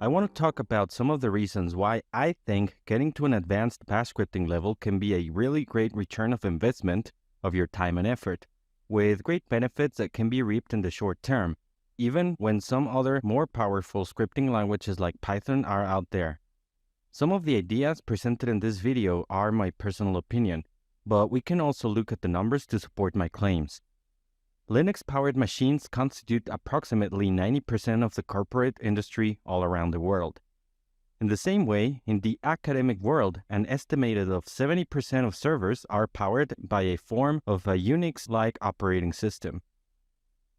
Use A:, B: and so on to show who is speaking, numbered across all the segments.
A: I want to talk about some of the reasons why I think getting to an advanced bash scripting level can be a really great return of investment of your time and effort, with great benefits that can be reaped in the short term, even when some other more powerful scripting languages like Python are out there. Some of the ideas presented in this video are my personal opinion, but we can also look at the numbers to support my claims. Linux-powered machines constitute approximately 90% of the corporate industry all around the world. In the same way, in the academic world, an estimated of 70% of servers are powered by a form of a Unix-like operating system.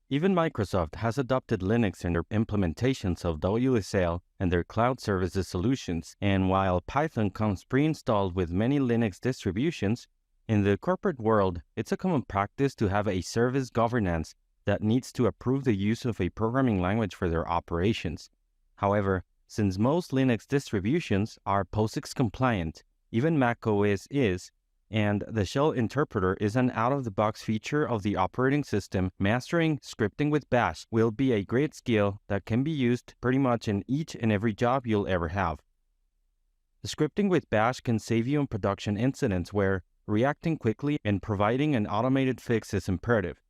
A: Even Microsoft has adopted Linux in their implementations of WSL and their cloud services solutions, and while Python comes pre-installed with many Linux distributions, in the corporate world, it's a common practice to have a service governance that needs to approve the use of a programming language for their operations. However, since most Linux distributions are POSIX compliant, even macOS is, and the shell interpreter is an out-of-the-box feature of the operating system, mastering scripting with Bash will be a great skill that can be used pretty much in each and every job you'll ever have. The scripting with Bash can save you on production incidents where reacting quickly and providing an automated fix is imperative.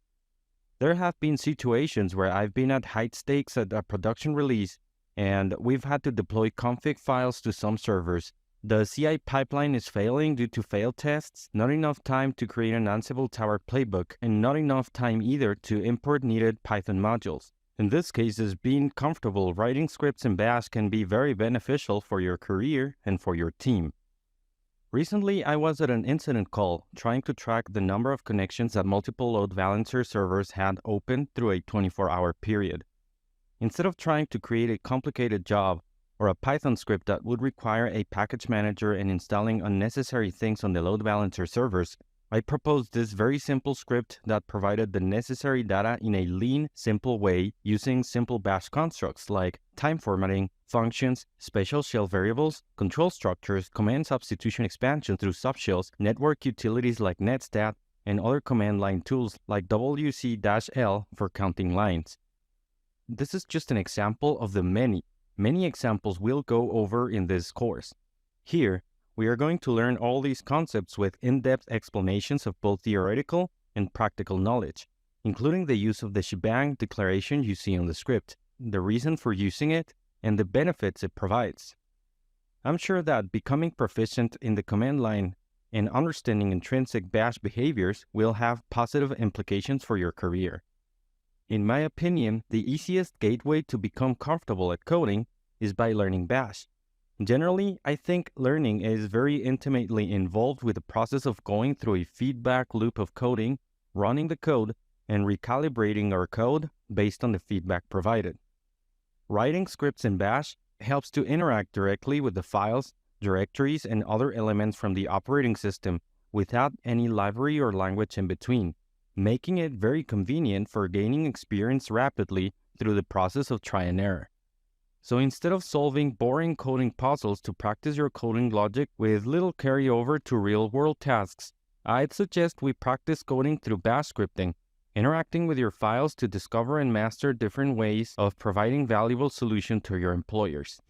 A: There have been situations where I've been at high stakes at a production release and we've had to deploy config files to some servers. The CI pipeline is failing due to failed tests, not enough time to create an Ansible tower playbook, and not enough time either to import needed Python modules. In this cases, being comfortable writing scripts in Bash can be very beneficial for your career and for your team. Recently, I was at an incident call trying to track the number of connections that multiple load balancer servers had open through a 24-hour period. Instead of trying to create a complicated job or a Python script that would require a package manager and installing unnecessary things on the load balancer servers, I proposed this very simple script that provided the necessary data in a lean, simple way using simple Bash constructs like time formatting, functions, special shell variables, control structures, command substitution expansion through subshells, network utilities like netstat, and other command line tools like wc-l for counting lines. This is just an example of the many examples we'll go over in this course. Here, we are going to learn all these concepts with in-depth explanations of both theoretical and practical knowledge, including the use of the shebang declaration you see on the script, the reason for using it, and the benefits it provides. I'm sure that becoming proficient in the command line and understanding intrinsic Bash behaviors will have positive implications for your career. In my opinion, the easiest gateway to become comfortable at coding is by learning Bash. Generally, I think learning is very intimately involved with the process of going through a feedback loop of coding, running the code, and recalibrating our code based on the feedback provided. Writing scripts in Bash helps to interact directly with the files, directories, and other elements from the operating system without any library or language in between, making it very convenient for gaining experience rapidly through the process of try and error. So instead of solving boring coding puzzles to practice your coding logic with little carryover to real-world tasks, I'd suggest we practice coding through Bash scripting, interacting with your files to discover and master different ways of providing valuable solutions to your employers.